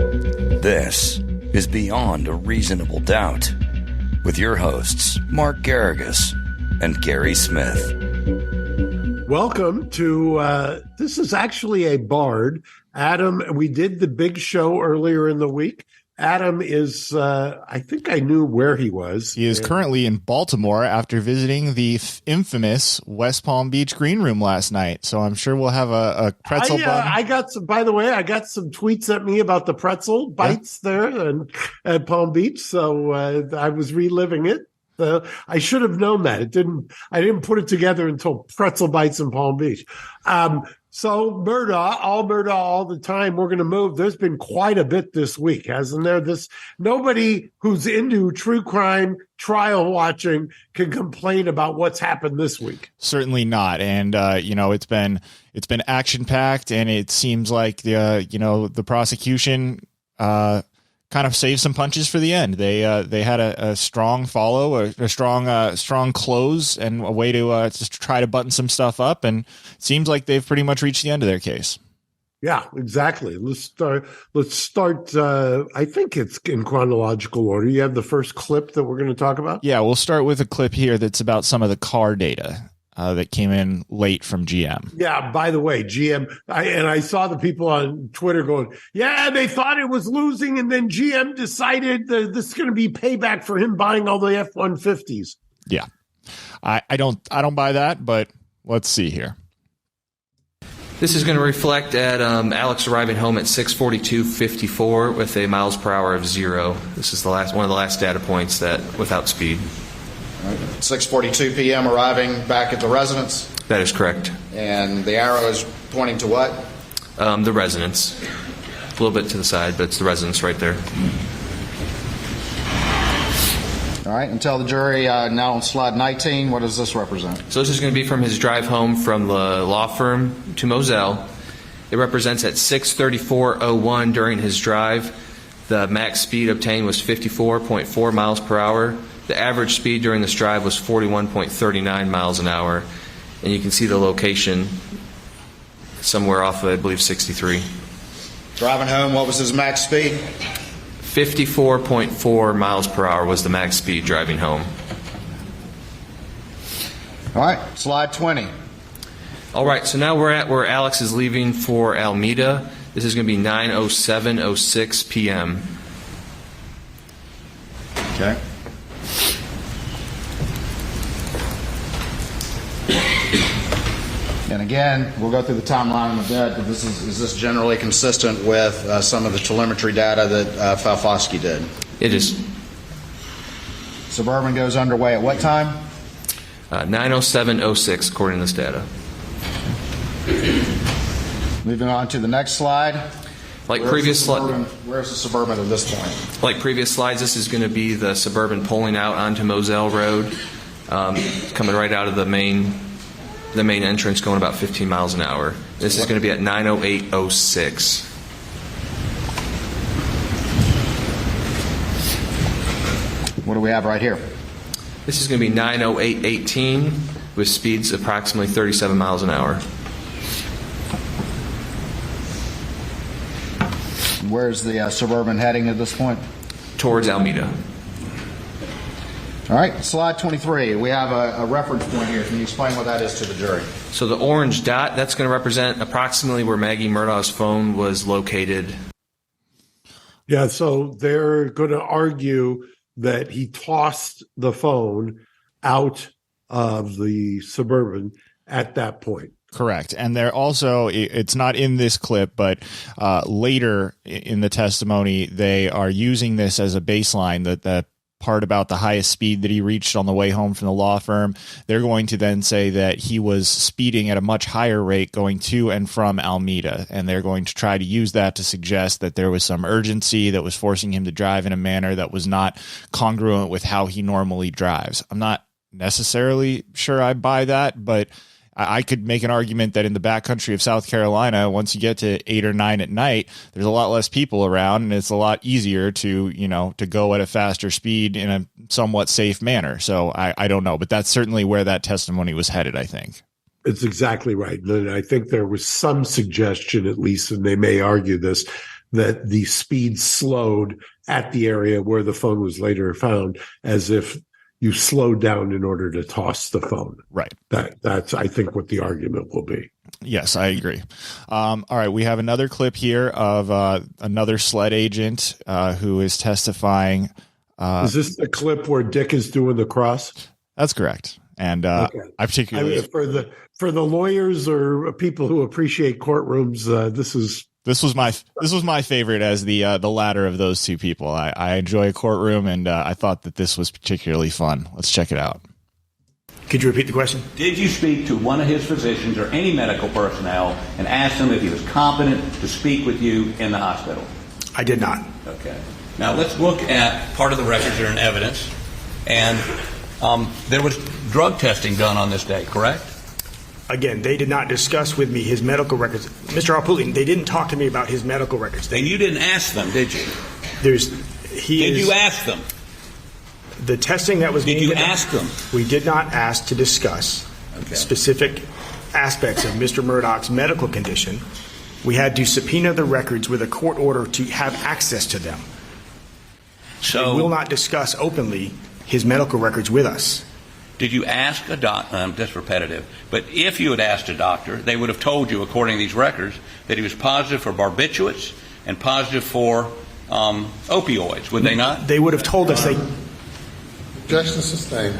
This is Beyond a Reasonable Doubt with your hosts, Mark Garrigus and Gary Smith. Welcome to, this is actually a BARD. Adam, we did the big show earlier in the week. Adam is, I think I knew where he was. He is currently in Baltimore after visiting the infamous West Palm Beach Green Room last night. So I'm sure we'll have a pretzel bun. I got some, by the way, I got some tweets at me about the pretzel bites there and at Palm Beach. So I was reliving it. I should have known that. I didn't put it together until pretzel bites in Palm Beach. So Murdaugh, all the time, we're going to move. There's been quite a bit this week, hasn't there? Nobody who's into true crime trial watching can complain about what's happened this week. Certainly not. And, it's been action packed, and it seems like the prosecution, kind of saved some punches for the end. They had a strong follow, a strong close, and a way to just try to button some stuff up. And it seems like they've pretty much reached the end of their case. Yeah, exactly. Let's start. I think it's in chronological order. You have the first clip that we're going to talk about. Yeah, we'll start with a clip here that's about some of the car data that came in late from GM. Yeah, by the way, GM, I saw the people on Twitter going, yeah, they thought it was losing, and then GM decided that this is going to be payback for him buying all the F-150s. Yeah, I don't buy that, but let's see here. This is going to reflect at Alex arriving home at 6:42:54 with a miles per hour of 0. This is one of the last data points that without speed. 6:42 p.m. arriving back at the residence. That is correct. And the arrow is pointing to what? The residence. A little bit to the side, but it's the residence right there. All right, and tell the jury now on slide 19, what does this represent? So this is going to be from his drive home from the law firm to Moselle. It represents at 6:34:01 during his drive. The max speed obtained was 54.4 miles per hour. The average speed during this drive was 41.39 miles an hour. And you can see the location somewhere off of, I believe, 63. Driving home, what was his max speed? 54.4 miles per hour was the max speed driving home. All right, slide 20. All right, so now we're at where Alex is leaving for Alameda. This is going to be 9:07:06 p.m. Okay. And again, we'll go through the timeline in a bit, but is this generally consistent with some of the telemetry data that Falfosky did? It is. Suburban goes underway at what time? 9:07:06 according to this data. Moving on to the next slide. Like previous slides. Where's the Suburban at this point? Like previous slides, this is going to be the Suburban pulling out onto Moselle Road, coming right out of the main entrance, going about 15 miles an hour. This is going to be at 9:08:06. What do we have right here? This is going to be 9:08:18 with speeds approximately 37 miles an hour. Where's the Suburban heading at this point? Towards Alameda. All right, slide 23. We have a reference point here. Can you explain what that is to the jury? So the orange dot, that's going to represent approximately where Maggie Murdaugh's phone was located. Yeah, so they're going to argue that he tossed the phone out of the Suburban at that point. Correct. And they're also, it's not in this clip, but later in the testimony, they are using this as a baseline, that part about the highest speed that he reached on the way home from the law firm. They're going to then say that he was speeding at a much higher rate going to and from Alameda. And they're going to try to use that to suggest that there was some urgency that was forcing him to drive in a manner that was not congruent with how he normally drives. I'm not necessarily sure I buy that, but I could make an argument that in the backcountry of South Carolina, once you get to 8 or 9 at night, there's a lot less people around, and it's a lot easier to go at a faster speed in a somewhat safe manner. So I don't know, but that's certainly where that testimony was headed, I think. It's exactly right. And I think there was some suggestion, at least, and they may argue this, that the speed slowed at the area where the phone was later found, as if you slowed down in order to toss the phone. Right. That's, I think, what the argument will be. Yes, I agree. All right, we have another clip here of another SLED agent who is testifying. Is this the clip where Dick is doing the cross? That's correct. And Okay. I particularly for the lawyers or people who appreciate courtrooms, this was my favorite as the latter of those two people. I enjoy a courtroom, and I thought that this was particularly fun. Let's check it out. Could you repeat the question? Did you speak to one of his physicians or any medical personnel and ask them if he was competent to speak with you in the hospital? I did not. Okay. Now let's look at part of the records that are in evidence. And there was drug testing done on this day, correct? Again, they did not discuss with me his medical records. Mr. Arpulian, they didn't talk to me about his medical records. And you didn't ask them, did you? Did you ask them? The testing that was Did being you done, ask them? We did not ask to discuss specific aspects of Mr. Murdaugh's medical condition. We had to subpoena the records with a court order to have access to them. So we will not discuss openly his medical records with us. Did you ask a doctor? That's repetitive. But if you had asked a doctor, they would have told you, according to these records, that he was positive for barbiturates and positive for opioids. Would they not? They would have told us. Objection sustained.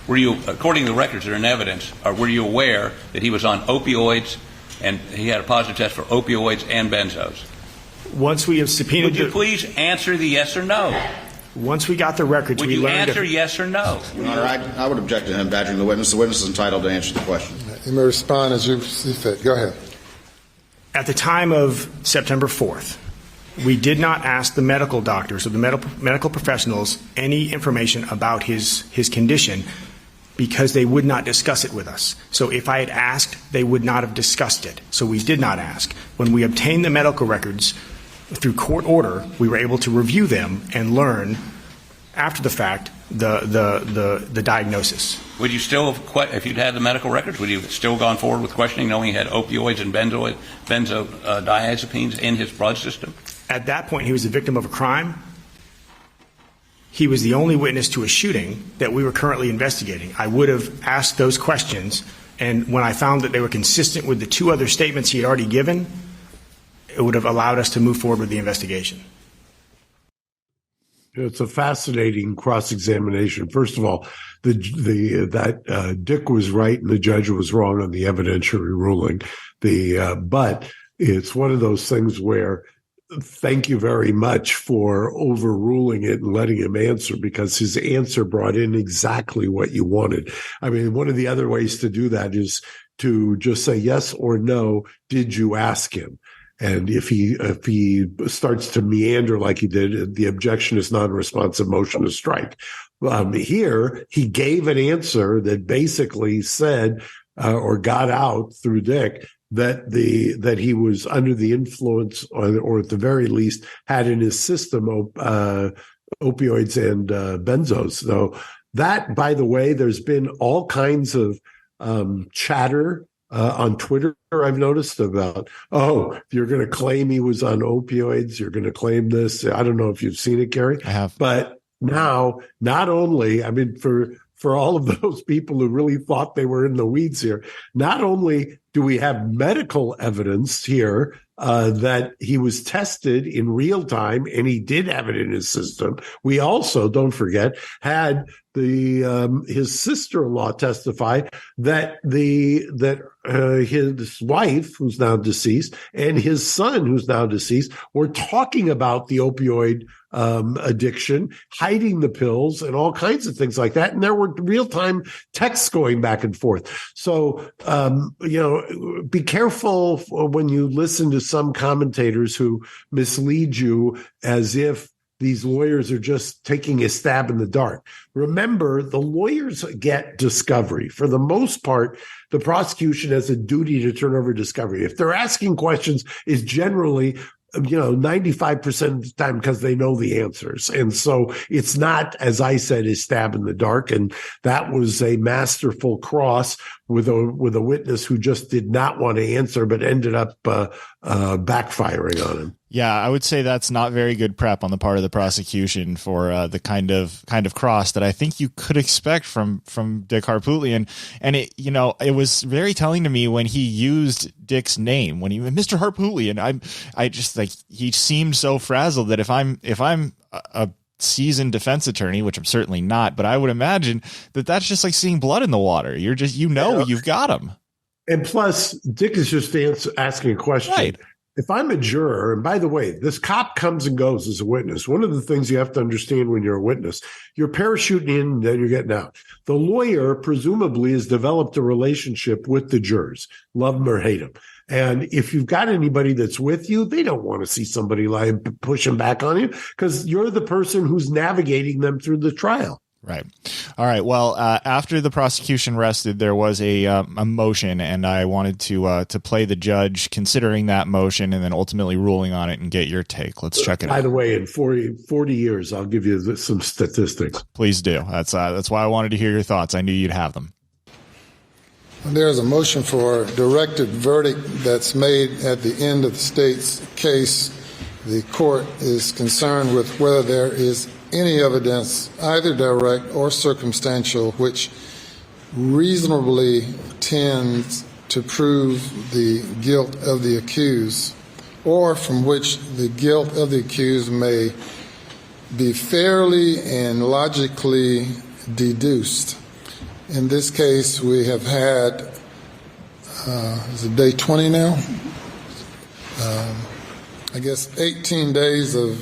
Were you, according to the records that are in evidence, were you aware that he was on opioids and he had a positive test for opioids and benzos? Once we have subpoenaed, would you please answer the yes or no? Once we got the records, would you answer yes or no? Your Honor, I would object to him badgering the witness. The witness is entitled to answer the question. You may respond as you see fit. Go ahead. At the time of September 4th, we did not ask the medical doctors or the medical professionals any information about his condition because they would not discuss it with us. So if I had asked, they would not have discussed it. So we did not ask. When we obtained the medical records through court order, we were able to review them and learn after the fact the diagnosis. Would you still have, if you'd had the medical records, would you have still gone forward with questioning knowing he had opioids and benzodiazepines in his blood system? At that point, he was a victim of a crime. He was the only witness to a shooting that we were currently investigating. I would have asked those questions, and when I found that they were consistent with the two other statements he had already given, it would have allowed us to move forward with the investigation. It's a fascinating cross-examination. First of all, that Dick was right and the judge was wrong on the evidentiary ruling. But it's one of those things where thank you very much for overruling it and letting him answer, because his answer brought in exactly what you wanted. I mean, one of the other ways to do that is to just say yes or no. Did you ask him? And if he starts to meander like he did, the objection is non-responsive, motion to strike. Here, he gave an answer that basically said or got out through Dick that he was under the influence, or at the very least had in his system opioids and benzos. So that, by the way, there's been all kinds of chatter on Twitter, I've noticed, about, you're going to claim he was on opioids, you're going to claim this. I don't know if you've seen it, Gary. I have. But now, not only, I mean, for all of those people who really thought they were in the weeds here, not only do we have medical evidence here that he was tested in real time and he did have it in his system, we also, don't forget, had his sister-in-law testify that his wife, who's now deceased, and his son, who's now deceased, were talking about the opioid addiction, hiding the pills, and all kinds of things like that. And there were real-time texts going back and forth. So, be careful when you listen to some commentators who mislead you as if these lawyers are just taking a stab in the dark. Remember, the lawyers get discovery. For the most part, the prosecution has a duty to turn over discovery. If they're asking questions, it's generally 95% of the time because they know the answers. And so it's not, as I said, a stab in the dark. And that was a masterful cross with a witness who just did not want to answer, but ended up backfiring on him. Yeah, I would say that's not very good prep on the part of the prosecution for the kind of cross that I think you could expect from Dick Harpootlian. And it was very telling to me when he used Dick's name, when he Mr. Harpootlian. I just like, he seemed so frazzled that if I'm a seasoned defense attorney, which I'm certainly not, but I would imagine that that's just like seeing blood in the water. You're just, you've got him. And plus, Dick is just asking a question. Right. If I'm a juror, and by the way, this cop comes and goes as a witness. One of the things you have to understand when you're a witness, you're parachuting in and then you're getting out. The lawyer presumably has developed a relationship with the jurors, love them or hate them. And if you've got anybody that's with you, they don't want to see somebody like pushing back on you because you're the person who's navigating them through the trial. Right. All right. Well, after the prosecution rested, there was a motion, and I wanted to play the judge considering that motion and then ultimately ruling on it and get your take. Let's check it out. By the way, in 40 years, I'll give you some statistics. Please do. That's why I wanted to hear your thoughts. I knew you'd have them. There's a motion for directed verdict that's made at the end of the state's case. The court is concerned with whether there is any evidence, either direct or circumstantial, which reasonably tends to prove the guilt of the accused, or from which the guilt of the accused may be fairly and logically deduced. In this case, we have had, is it day 20 now? 18 days of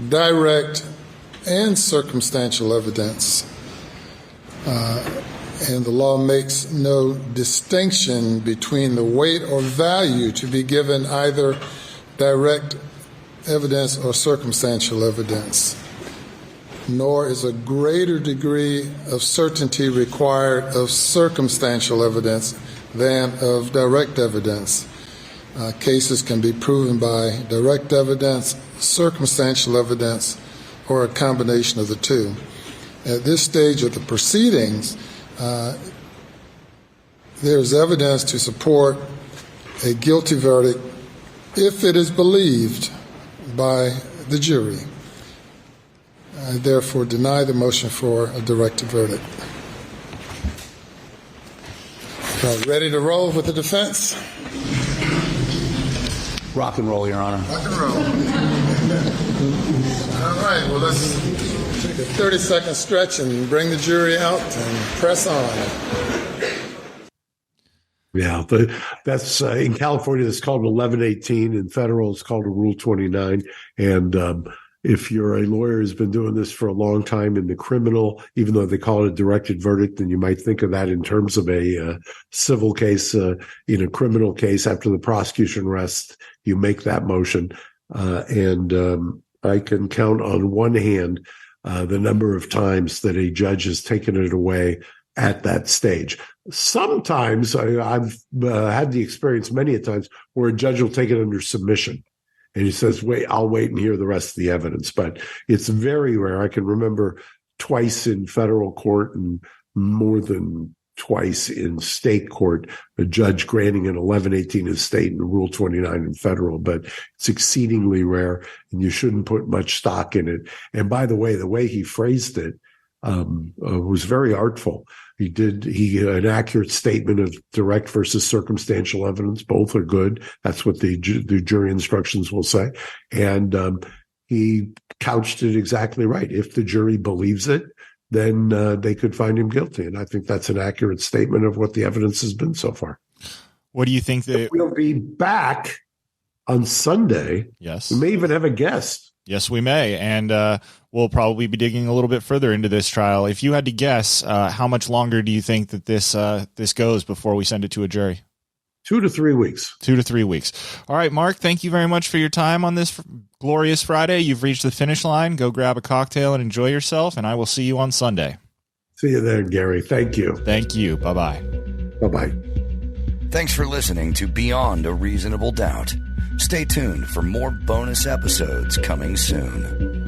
direct and circumstantial evidence. And the law makes no distinction between the weight or value to be given either direct evidence or circumstantial evidence. Nor is a greater degree of certainty required of circumstantial evidence than of direct evidence. Cases can be proven by direct evidence, circumstantial evidence, or a combination of the two. At this stage of the proceedings, there's evidence to support a guilty verdict if it is believed by the jury. I therefore deny the motion for a directed verdict. Ready to roll with the defense? Rock and roll, Your Honor. Rock and roll. All right, well, let's take a 30-second stretch and bring the jury out and press on. Yeah, that's in California, it's called 1118. In federal, it's called a Rule 29. And if you're a lawyer who's been doing this for a long time in the criminal, even though they call it a directed verdict, then you might think of that in terms of a civil case. In a criminal case, after the prosecution rests, you make that motion. And I can count on one hand the number of times that a judge has taken it away at that stage. Sometimes I've had the experience many a times where a judge will take it under submission. And he says, wait, I'll wait and hear the rest of the evidence. But it's very rare. I can remember twice in federal court and more than twice in state court, a judge granting an 1118 in state and Rule 29 in federal. But it's exceedingly rare, and you shouldn't put much stock in it. And by the way he phrased it was very artful. He an accurate statement of direct versus circumstantial evidence. Both are good. That's what the jury instructions will say. And he couched it exactly right. If the jury believes it, then they could find him guilty. And I think that's an accurate statement of what the evidence has been so far. What do you think that we'll be back on Sunday? Yes. We may even have a guest. Yes, we may. And we'll probably be digging a little bit further into this trial. If you had to guess, how much longer do you think that this goes before we send it to a jury? 2 to 3 weeks. 2 to 3 weeks. All right, Mark, thank you very much for your time on this glorious Friday. You've reached the finish line. Go grab a cocktail and enjoy yourself, and I will see you on Sunday. See you there, Gary. Thank you. Thank you. Bye-bye. Bye-bye. Thanks for listening to Beyond a Reasonable Doubt. Stay tuned for more bonus episodes coming soon.